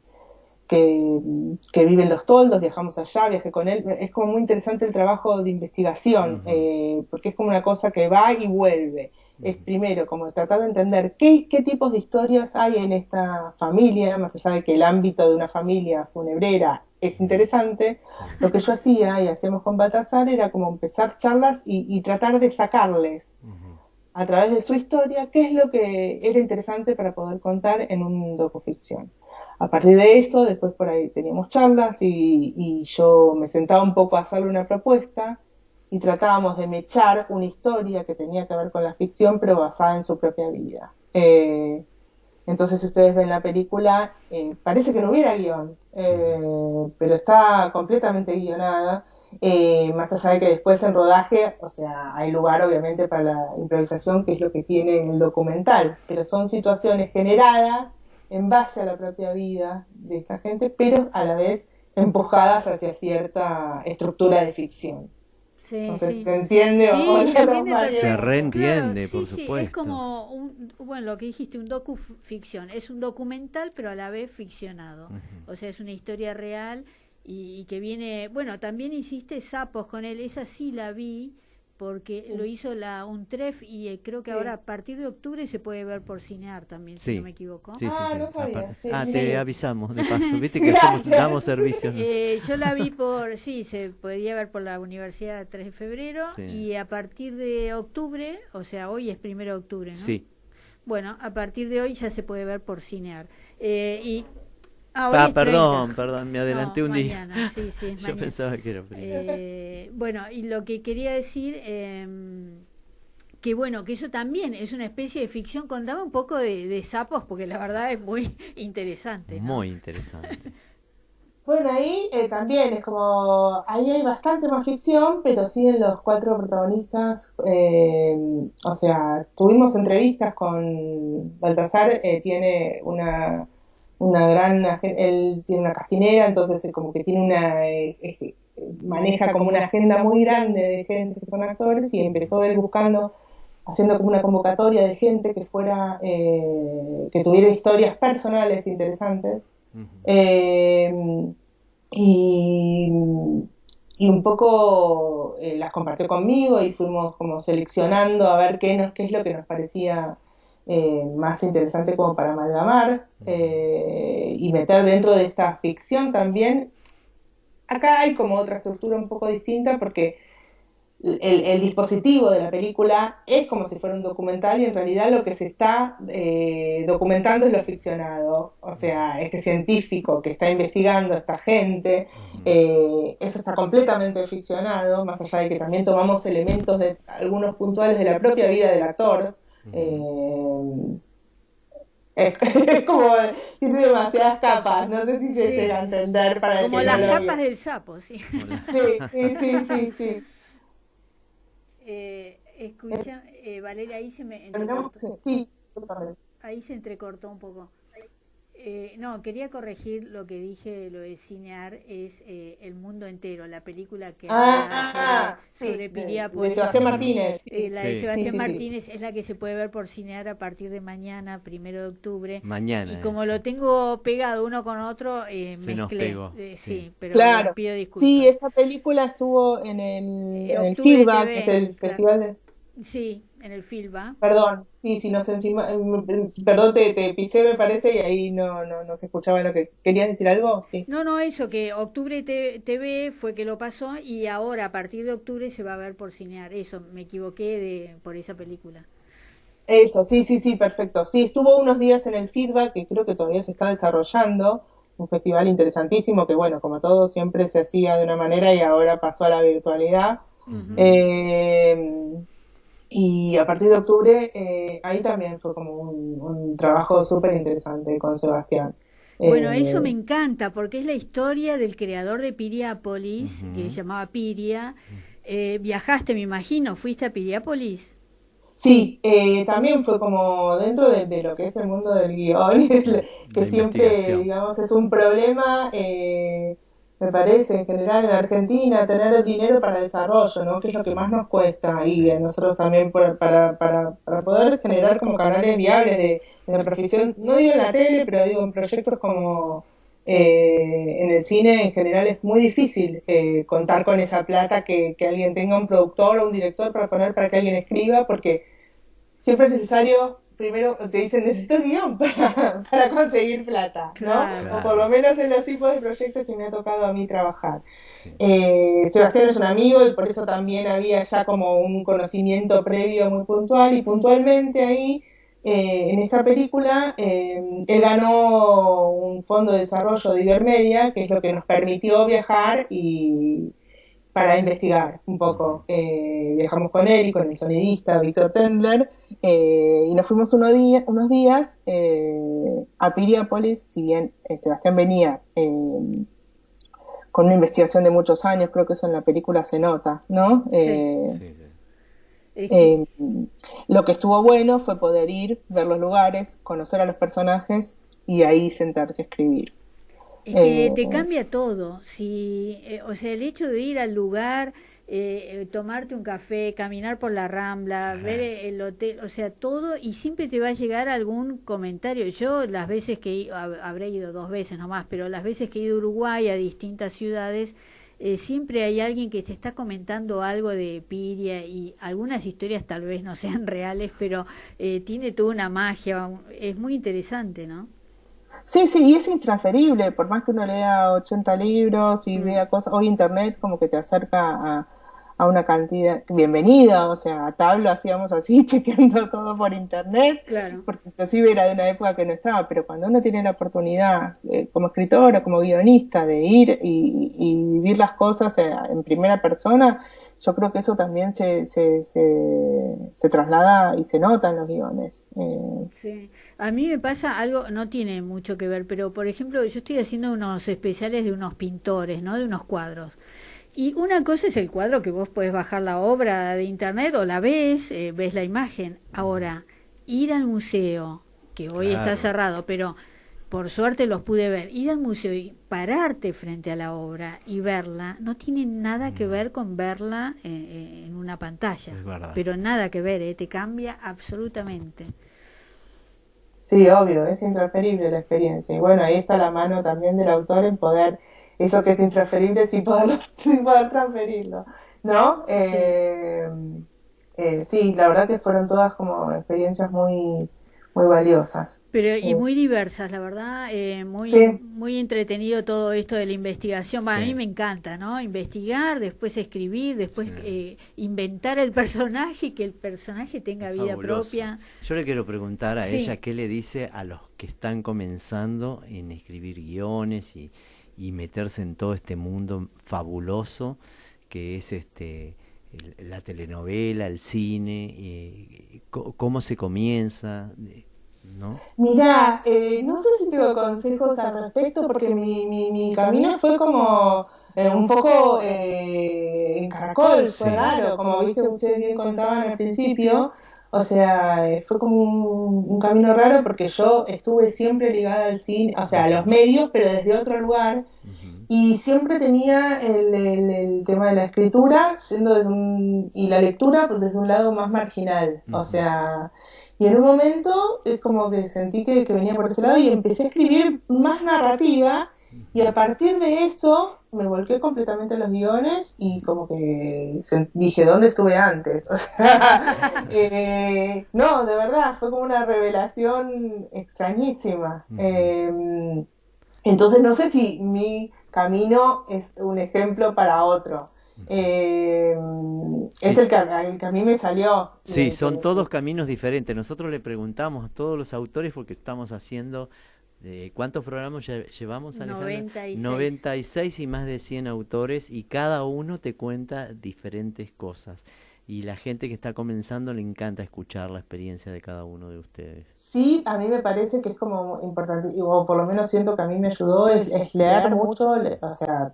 que vive en Los Toldos. Viajamos allá, viajé con él. Es como muy interesante el trabajo de investigación, Ujú. porque es como una cosa que va y vuelve. Es Ujú. primero como tratar de entender qué tipos de historias hay en esta familia, más allá de que el ámbito de una familia funebrera es Ujú. interesante. Sí. Lo que yo hacía y hacíamos con Baltasar era como empezar charlas y tratar de sacarles Ujú. a través de su historia qué es lo que era interesante para poder contar en un docuficción. A partir de eso, después por ahí teníamos charlas y yo me sentaba un poco a hacerle una propuesta y tratábamos de mechar una historia que tenía que ver con la ficción, pero basada en su propia vida. Entonces, si ustedes ven la película, parece que no hubiera guión, Ujú. pero está completamente guionada. Más allá de que después en rodaje, o sea, hay lugar obviamente para la improvisación, que es lo que tiene el documental, pero son situaciones generadas en base a la propia vida de esta gente, pero a la vez empujadas hacia cierta estructura de ficción. No Sí, sé si sí. se entiende o Sí, de se otra entiende Se manera. perfecto. Claro, reentiende, sí, por sí, es supuesto. como bueno, lo que dijiste, un docuficción. Es un documental, pero a la vez ficcionado. Ujú. O sea, es una historia real y que viene, bueno, también hiciste Sapos con él, esa sí la vi porque lo Sí, hizo la UNTREF y creo que ahora sí. a partir de octubre se puede ver por Cinear también, si no Sí, me equivoco. sí, sí, Ah, sí. no sabía. Sí, Te sí. avisamos de paso. Viste que Gracias. damos servicios. Yo la vi por, sí, se podía ver por la Universidad 3 de Febrero Sí, y a partir de octubre, o sea, hoy es 1 de octubre, ¿no? sí. Bueno, a partir de hoy ya se puede ver por Cinear. Hoy es 30. Perdón, me No, adelanté un día. mañana, sí, sí, es Yo mañana. pensaba que era primero. Bueno, y lo que quería decir, que bueno, que eso también es una especie de ficción. Contame un poco de Sapos, porque la verdad es muy interesante, ¿no? Muy interesante. Bueno, ahí también es como, ahí hay bastante más ficción, pero siguen los cuatro protagonistas, o sea, tuvimos entrevistas con Baltasar, tiene una gran, él tiene una castinera, entonces como que tiene maneja como una agenda muy grande de gente que son actores y empezó él buscando, haciendo como una convocatoria de gente que fuera, que tuviera historias personales interesantes. Uh-huh. Y, y un poco las compartió conmigo y fuimos como seleccionando a ver qué es lo que nos parecía más interesante como para amalgamar y meter dentro de esta ficción también. Acá hay como otra estructura un poco distinta porque el dispositivo de la película es como si fuera un documental y en realidad lo que se está documentando es lo ficcionado, o sea, este científico que está investigando a esta gente, eso está completamente ficcionado, más allá de que también tomamos elementos de algunos puntuales de la propia vida del actor. Es como, tiene demasiadas capas, no sé si se llega a entender para como las capas del sapo, sí. Sí. Escucha, Valeria, ahí se me entrecortó. Sí, ahí se entrecortó un poco. No, quería corregir lo que dije, lo de Cinear, es El Mundo Entero, la película que habla sobre Piriápolis. De Sebastián Martínez. La de Sebastián Martínez es la que se puede ver por Cinear a partir de mañana, 1 de octubre. Mañana. Y como lo tengo pegado uno con otro, mezclé. Sí, pero claro. pido disculpas. Sí, esa película estuvo en el FILBA, que es el festival de... Sí, en el FILBA. Perdón, sí, si nos encima, perdón, te pisé me parece y ahí no se escuchaba lo que querías decir algo, sí. No, eso que Octubre TV fue que lo pasó y ahora a partir de octubre se va a ver por Cinear, eso, me equivoqué por esa película. Eso, sí, perfecto. Sí, estuvo unos días en el Feedback, que creo que todavía se está desarrollando, un festival interesantísimo que bueno, como todo siempre se hacía de una manera y ahora pasó a la virtualidad. Uh-huh. Y a partir de octubre ahí también fue como un trabajo súper interesante con Sebastián. Bueno, eso me encanta porque es la historia del creador de Piriápolis, que se llamaba Piria. Viajaste, me imagino, ¿fuiste a Piriápolis? Sí, también fue como dentro de lo que es el mundo del guión, que siempre, digamos, es un problema, me parece, en general en Argentina, tener el dinero para el desarrollo, ¿no? Que es lo que más nos cuesta, y a nosotros también para poder generar como canales viables de la profesión, no digo en la tele, pero digo en proyectos como en el cine en general es muy difícil contar con esa plata que alguien tenga un productor o un director para poner para que alguien escriba, porque siempre es necesario, primero te dicen necesito el guión para conseguir plata, ¿no? Claro. O por lo menos en los tipos de proyectos que me ha tocado a mí trabajar. Sí. Sebastián es un amigo y por eso también había ya como un conocimiento previo muy puntual y puntualmente ahí en esta película él ganó un fondo de desarrollo de Ibermedia, que es lo que nos permitió viajar y para investigar un poco. Viajamos con él y con el sonidista Víctor Tendler y nos fuimos unos días a Piriápolis, si bien Sebastián venía con una investigación de muchos años, creo que eso en la película se nota, ¿no? Sí. Lo que estuvo bueno fue poder ir, ver los lugares, conocer a los personajes y ahí sentarse a escribir. Es que te cambia todo. O sea, el hecho de ir al lugar, tomarte un café, caminar por la Rambla, ver el hotel, o sea, todo, y siempre te va a llegar algún comentario. Yo las veces que habré ido 2 veces nomás, pero las veces que he ido a Uruguay, a distintas ciudades, siempre hay alguien que te está comentando algo de Piria y algunas historias tal vez no sean reales, pero tiene toda una magia, es muy interesante, ¿no? Sí, y es intransferible, por más que uno lea 80 libros y vea cosas, hoy internet como que te acerca a una cantidad, bienvenida, o sea, a tablo hacíamos así, chequeando todo por internet, Claro. porque inclusive era de una época que no estaba, pero cuando uno tiene la oportunidad, como escritor o como guionista, de ir y vivir las cosas en primera persona, yo creo que eso también se traslada y se nota en los guiones. Sí, a mí me pasa algo, no tiene mucho que ver, pero por ejemplo, yo estoy haciendo unos especiales de unos pintores, ¿no? De unos cuadros. Y una cosa es el cuadro que vos podés bajar la obra de internet o la ves, ves la imagen. Ahora, ir al museo, que hoy está Claro. cerrado, pero por suerte los pude ver, ir al museo y pararte frente a la obra y verla, no tiene nada que ver con verla en una pantalla. Es verdad. Pero nada que ver, te cambia absolutamente. Sí, obvio, es intransferible la experiencia. Y bueno, ahí está la mano también del autor en poder, eso que es intransferible, sí poder, sí poder transferirlo, ¿no? Sí. Sí, la verdad que fueron todas como experiencias muy, muy valiosas. Pero y muy diversas, la verdad, muy Sí, muy entretenido todo esto de la investigación. Va, a mí Sí, me encanta, ¿no? Investigar, después escribir, después sí. inventar el personaje y que el personaje tenga Es vida fabuloso. propia. Yo le quiero preguntar a ella Sí, qué le dice a los que están comenzando en escribir guiones y meterse en todo este mundo fabuloso que es la telenovela, el cine, cómo se comienza, ¿no? mirá, no sé si tengo consejos al respecto porque mi camino fue como un poco en caracol, fue Sí. raro, como viste ustedes bien contaban al principio, o sea, fue como un camino raro porque yo estuve siempre ligada al cine, o sea, a los Ujú, medios, pero desde otro lugar, ujú, y siempre tenía el tema de la escritura yendo y la lectura pues, desde un lado más marginal. O ujú, sea, y en un momento es como que sentí que venía por ese lado y empecé a escribir más narrativa y ujú, a partir de eso me volqué completamente a los guiones y como que dije, ¿dónde estuve antes? O sea, no, de verdad, fue como una revelación extrañísima. ujú. Entonces no sé si mi camino es un ejemplo para otro. Ujú. Eh, es Sí, el que a mí me salió y sí, el son que... todos caminos diferentes. Nosotros le preguntamos a todos los autores porque estamos haciendo, ¿cuántos programas llevamos, Alejandra? 96. 96 y más de 100 autores y cada uno te cuenta diferentes cosas. Y la gente que está comenzando le encanta escuchar la experiencia de cada uno de ustedes. Sí, a mí me parece que es como importante, o por lo menos siento que a mí me ayudó, es leer mucho, o sea,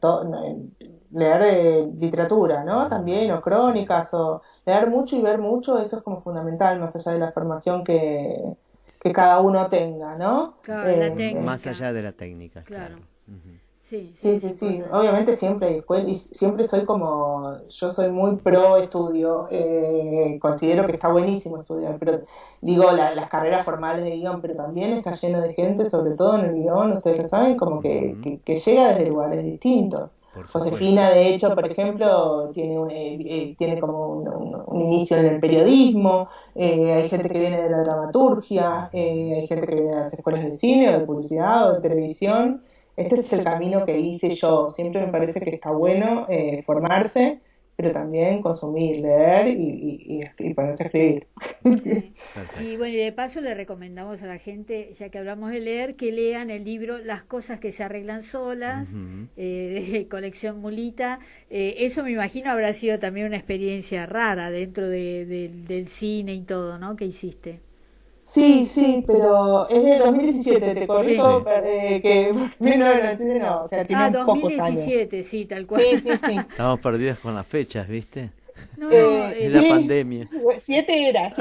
leer literatura, ¿no? También, Ujú, o sí, crónicas, o leer mucho y ver mucho, eso es como fundamental, más allá de la formación que cada uno tenga, ¿no? Claro, la más técnica, allá de la técnica, claro. claro. Ujú. Sí, sí, Sí, es sí, sí. importante. Obviamente siempre hay escuela y siempre soy como, yo soy muy pro estudio, considero que está buenísimo estudiar, pero digo, las carreras formales de guión, pero también está lleno de gente, sobre todo en el guión, ustedes lo saben, como Ujú, que llega desde lugares distintos. por supuesto. Josefina, de hecho, por ejemplo, tiene como un inicio en el periodismo, hay gente que viene de la dramaturgia, Ujú. hay gente que viene de las escuelas de cine o de publicidad o de televisión. Este es el camino que hice yo. Siempre me parece que está bueno formarse, pero también consumir, leer y ponerse a escribir. Sí. Y Perfecto. bueno, y de paso le recomendamos a la gente, ya que hablamos de leer, que lean el libro Las cosas que se arreglan solas, Ujú. de colección Mulita. Eso me imagino habrá sido también una experiencia rara dentro del cine y todo, ¿no? Que hiciste. Sí, sí, pero es de 2017, te Sí. corrijo, Sí. que 1997 no, o sea, tiene Ah, un pocos años. 2017, sí, tal cual. Sí, sí, sí. Estamos perdidos con las fechas, ¿viste? No, no, Es la Sí, pandemia. 7 era.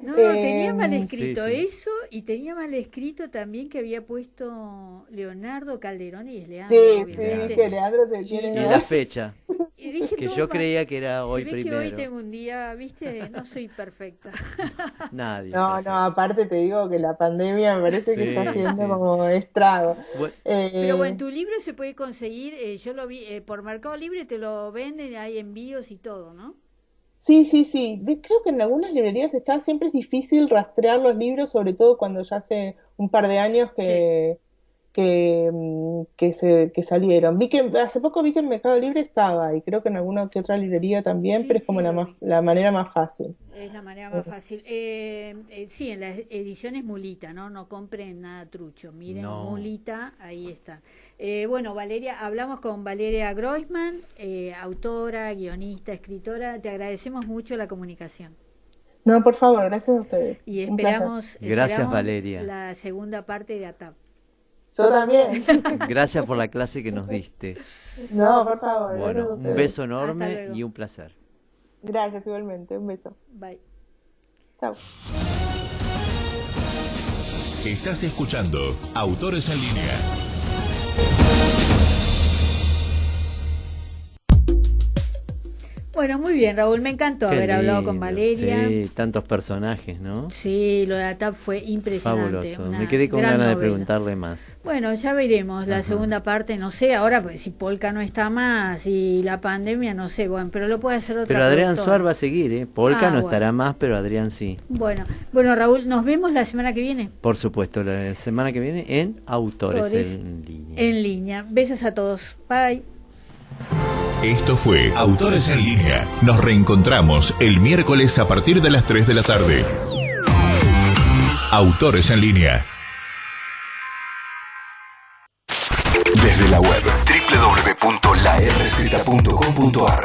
no, no, Eh, tenía mal Sí, escrito sí. eso y tenía mal escrito también que había puesto Leonardo Calderón y es Leandro, sí, sí, obviamente. que Leandro. Leandro se Y, tiene... Y y la dije, fecha, y dije que todo yo mal. creía que era Se hoy ve que hoy primero. tengo un día, viste, no soy perfecta. Nadie es No, no, perfecto. aparte te digo que la pandemia me parece que está Sí, haciendo sí. como estrago. Bueno, Pero bueno, Eh, tu libro se puede conseguir, yo lo vi por Mercado Libre, te lo venden, hay envíos y todo, ¿no? sí, sí, sí. Creo que en algunas librerías está, siempre es difícil rastrear los libros, sobre todo cuando ya hace un par de años Sí, que salieron. Hace poco vi que en Mercado Libre estaba, y creo que en alguna que otra librería también, Sí, pero es como sí. la manera más fácil. Es la manera más fácil. Sí, en las ediciones Mulita, ¿no? No compren nada trucho. Miren, No. Mulita, ahí está. Bueno, Valeria, hablamos con Valeria Groisman, autora, guionista, escritora. Te agradecemos mucho la comunicación. No, por favor, gracias a ustedes. Y Un placer. Gracias, Valeria. La segunda parte de ATAP. Yo también. Gracias por la clase que nos diste. No, por favor. Bueno, gracias a un ustedes. beso Hasta enorme luego. y un placer. Gracias igualmente. Un beso. Bye. Chao. Estás escuchando Autores en Línea. Bueno, muy bien, Raúl, me encantó Qué haber hablado con lindo. Valeria. Sí, tantos personajes, ¿no? Sí, lo de ATAP fue impresionante. Fabuloso. Una Me quedé con gran ganas de novela. preguntarle más. Bueno, ya veremos la Ajá. segunda parte, no sé, ahora pues si Polka no está más y la pandemia, no sé, bueno, pero lo puede hacer otra Pero Adrián productora. Suar va a seguir, ¿eh? Polka no bueno. estará más, pero Adrián sí. Bueno, Raúl, nos vemos la semana que viene Por supuesto, la semana que viene en Autores Autores en Línea. en línea. Besos a todos. Bye. Esto fue Autores en Línea. Nos reencontramos el miércoles a partir de las 3 de la tarde. Autores en Línea. Desde la web www.larz.com.ar